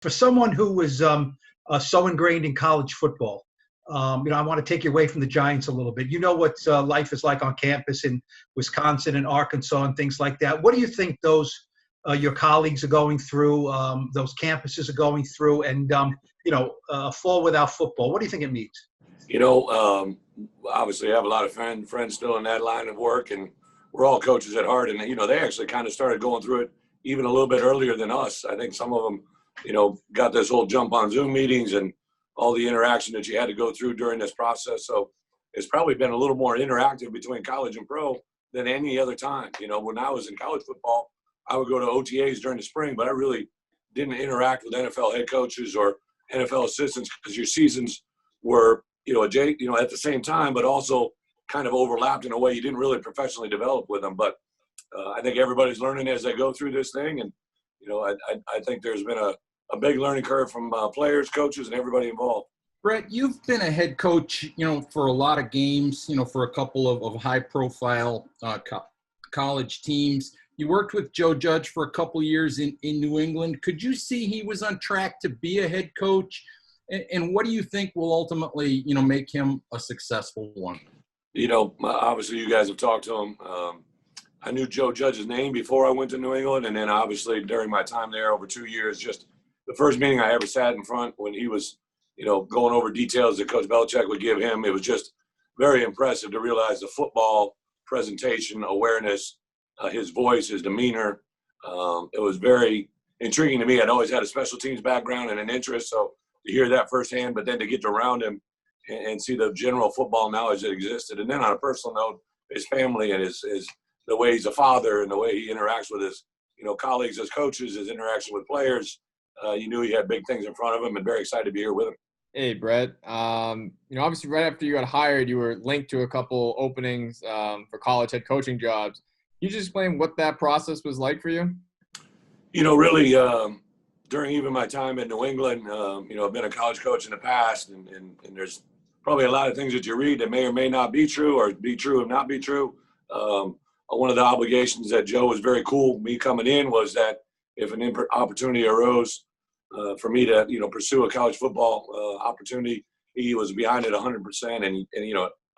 For someone who was so ingrained in college football, I want to take you away from the Giants a little bit. You know what life is like on campus in Wisconsin and Arkansas and things like that. What do you think those your colleagues are going through, those campuses are going through, and a fall without football? What do you think it means? Obviously I have a lot of friends still in that line of work, and we're all coaches at heart. And, they actually kind of started going through it even a little bit earlier than us. I think some of them, got this whole jump on Zoom meetings and all the interaction that you had to go through during this process. So it's probably been a little more interactive between college and pro than any other time. When I was in college football, I would go to OTAs during the spring, but I really didn't interact with NFL head coaches or NFL assistants because your seasons were, at the same time, but also kind of overlapped in a way you didn't really professionally develop with them. But I think everybody's learning as they go through this thing. And, I think there's been a big learning curve from players, coaches, and everybody involved. Brett, you've been a head coach, for a lot of games, for a couple of high-profile college teams. You worked with Joe Judge for a couple years in New England. Could you see he was on track to be a head coach? And what do you think will ultimately, make him a successful one? Obviously you guys have talked to him. I knew Joe Judge's name before I went to New England. And then obviously during my time there over 2 years, just the first meeting I ever sat in front when he was, going over details that Coach Belichick would give him, it was just very impressive to realize the football presentation, awareness, his voice, his demeanor. It was very intriguing to me. I'd always had a special teams background and an interest. So to hear that firsthand, but then to get around him and see the general football knowledge that existed. And then on a personal note, his family and his the way he's a father and the way he interacts with his, colleagues as coaches, his interaction with players, you knew he had big things in front of him and very excited to be here with him. Hey, Brett. Obviously right after you got hired, you were linked to a couple openings for college head coaching jobs. Can you just explain what that process was like for you? Really, during even my time in New England, I've been a college coach in the past, and there's probably a lot of things that you read that may or may not be true or be true or not be true. One of the obligations that Joe was very cool me coming in was that if an opportunity arose for me to, pursue a college football opportunity, he was behind it 100%. And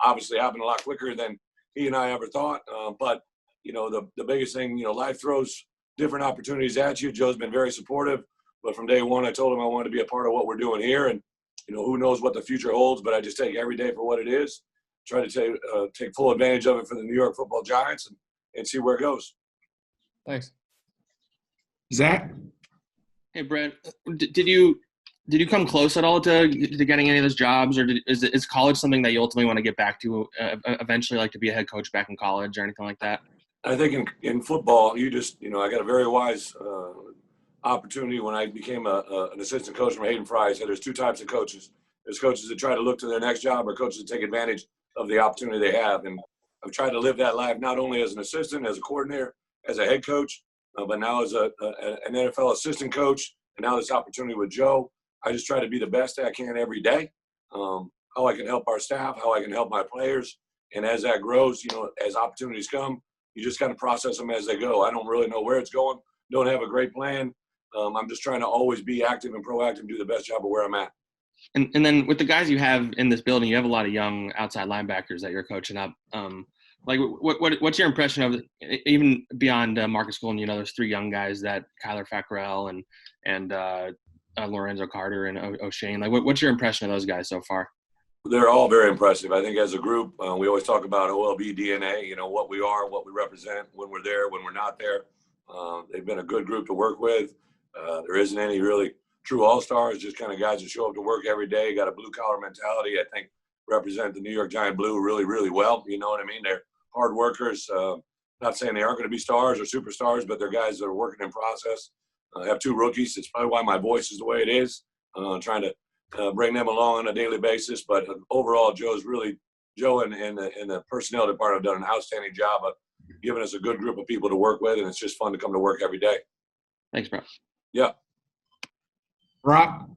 obviously happened a lot quicker than he and I ever thought. But the biggest thing, life throws different opportunities at you. Joe's been very supportive. But from day one, I told him I wanted to be a part of what we're doing here. And, who knows what the future holds, but I just take every day for what it is, try to take full advantage of it for the New York Football Giants and see where it goes. Thanks. Zach? Hey, Brett, did you come close at all to getting any of those jobs, or is college something that you ultimately want to get back to eventually, like to be a head coach back in college or anything like that? I think in football, you just, I got a very wise opportunity when I became an assistant coach from Hayden Fry. So there's two types of coaches. There's coaches that try to look to their next job, or coaches that take advantage of the opportunity they have. And I've tried to live that life not only as an assistant, as a coordinator, as a head coach, but now as an NFL assistant coach, and now this opportunity with Joe. I just try to be the best I can every day, how I can help our staff, how I can help my players. And as that grows, as opportunities come, you just kind of process them as they go. I don't really know where it's going, don't have a great plan. I'm just trying to always be active and proactive and do the best job of where I'm at. And then with the guys you have in this building, you have a lot of young outside linebackers that you're coaching up. What's your impression of, even beyond Marcus Golden? There's three young guys, that Kyler Fackrell and Lorenzo Carter and O'Shane. What's your impression of those guys so far? They're all very impressive. I think as a group, we always talk about OLB DNA. What we are, what we represent, when we're there, when we're not there. They've been a good group to work with. There isn't any really true all-stars, just kind of guys that show up to work every day, got a blue-collar mentality. I think represent the New York Giant Blue really, really well. You know what I mean? They're hard workers. Not saying they aren't going to be stars or superstars, but they're guys that are working in process. I have two rookies. It's probably why my voice is the way it is, trying to bring them along on a daily basis. But overall, Joe and the personnel department have done an outstanding job of giving us a good group of people to work with, and it's just fun to come to work every day. Thanks, bro. Yeah. Rob?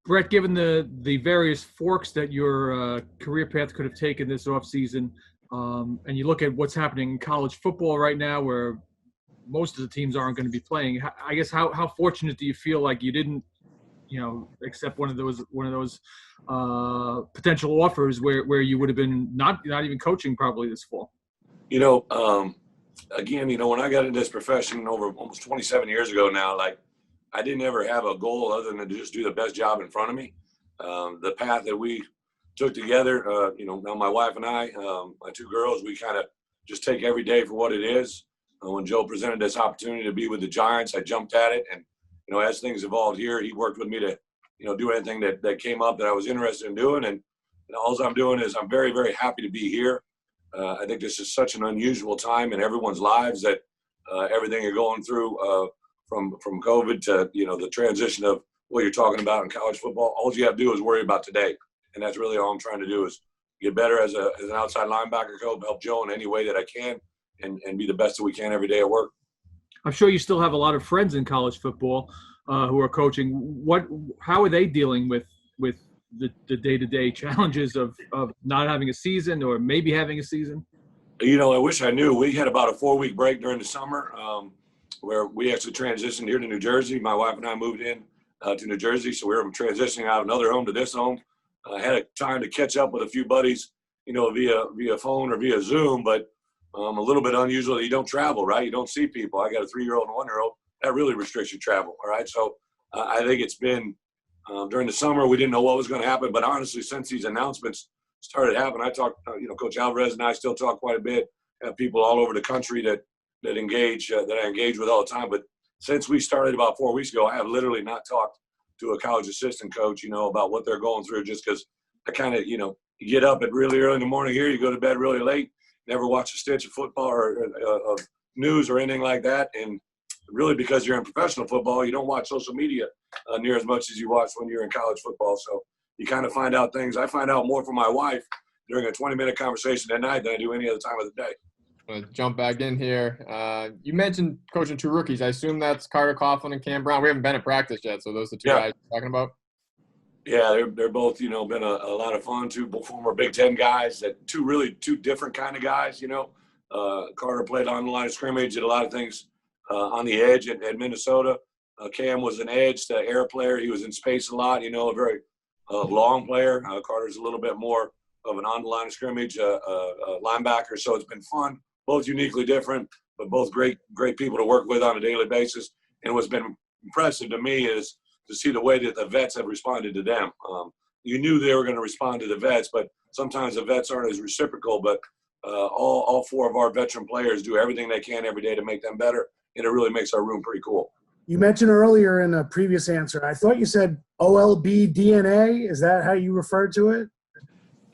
Brett, given the various forks that your career path could have taken this offseason, and you look at what's happening in college football right now, where most of the teams aren't going to be playing. I guess how fortunate do you feel like you didn't, accept one of those potential offers where you would have been not even coaching probably this fall? Again, when I got into this profession over almost 27 years ago now, like I didn't ever have a goal other than to just do the best job in front of me. The path that we took together, now my wife and I, my two girls, we kind of just take every day for what it is. When Joe presented this opportunity to be with the Giants, I jumped at it. And, as things evolved here, he worked with me to, do anything that came up that I was interested in doing. And all I'm doing is I'm very, very happy to be here. I think this is such an unusual time in everyone's lives that everything you're going through from COVID to, the transition of what you're talking about in college football, all you have to do is worry about today. And that's really all I'm trying to do is get better as an outside linebacker coach, help Joe in any way that I can, and be the best that we can every day at work. I'm sure you still have a lot of friends in college football who are coaching. How are they dealing with the day-to-day challenges of not having a season or maybe having a season? I wish I knew. We had about a 4-week break during the summer where we actually transitioned here to New Jersey. My wife and I moved in to New Jersey, so we were transitioning out of another home to this home. I had a time to catch up with a few buddies, via phone or via Zoom, but a little bit unusual that you don't travel, right? You don't see people. I got a 3-year-old and a 1-year-old. That really restricts your travel, all right? So I think it's been during the summer, we didn't know what was going to happen, but honestly, since these announcements started happening, I talked, Coach Alvarez and I still talk quite a bit. I have people all over the country that engage, that I engage with all the time. But since we started about 4 weeks ago, I have literally not talked to a college assistant coach, about what they're going through, just because I kind of, you get up at really early in the morning here, you go to bed really late, never watch a stitch of football or of news or anything like that. And really, because you're in professional football, you don't watch social media near as much as you watch when you're in college football. So you kind of find out things. I find out more from my wife during a 20-minute conversation at night than I do any other time of the day. I'm going to jump back in here. You mentioned coaching 2 rookies. I assume that's Carter Coughlin and Cam Brown. We haven't been at practice yet, so those are the two guys you're talking about? Yeah, they're both, been a lot of fun. Two former Big Ten guys, two different kind of guys, Carter played on the line of scrimmage, did a lot of things on the edge at Minnesota. Cam was an edge to air player. He was in space a lot, a very long player. Carter's a little bit more of an on the line of scrimmage linebacker. So it's been fun, both uniquely different, but both great people to work with on a daily basis. And what's been impressive to me is to see the way that the vets have responded to them. You knew they were going to respond to the vets, but sometimes the vets aren't as reciprocal. But all 4 of our veteran players do everything they can every day to make them better, and it really makes our room pretty cool. You mentioned earlier in a previous answer, I thought you said OLB DNA. Is that how you referred to it?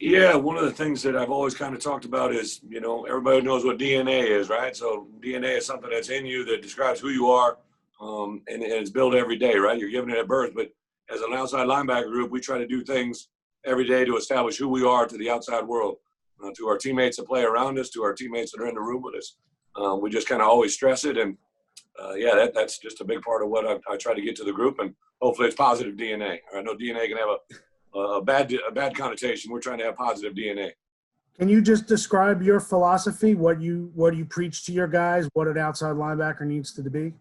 Yeah, one of the things that I've always kind of talked about is, everybody knows what DNA is, right? So DNA is something that's in you that describes who you are, and it's built every day, right? You're given it at birth. But as an outside linebacker group, we try to do things every day to establish who we are to the outside world, to our teammates that play around us, to our teammates that are in the room with us. We just kind of always stress it. And, that's just a big part of what I try to get to the group. And hopefully it's positive DNA. I know DNA can have a bad connotation. We're trying to have positive DNA. Can you just describe your philosophy, what you preach to your guys, what an outside linebacker needs to be?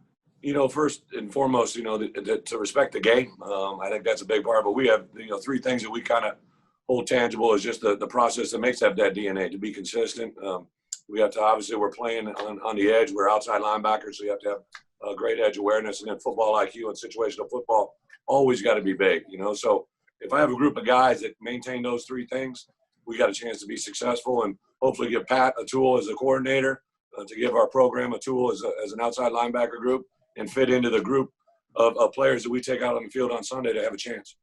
First and foremost, to respect the game. I think that's a big part. But we have, 3 things that we kind of hold tangible is just the process that makes up that DNA, to be consistent. We have to, obviously, we're playing on the edge. We're outside linebackers, so you have to have great edge awareness. And then football IQ and situational football always got to be big, So if I have a group of guys that maintain those 3 things, we got a chance to be successful and hopefully give Pat a tool as a coordinator, to give our program a tool as an outside linebacker group, and fit into the group of players that we take out on the field on Sunday to have a chance.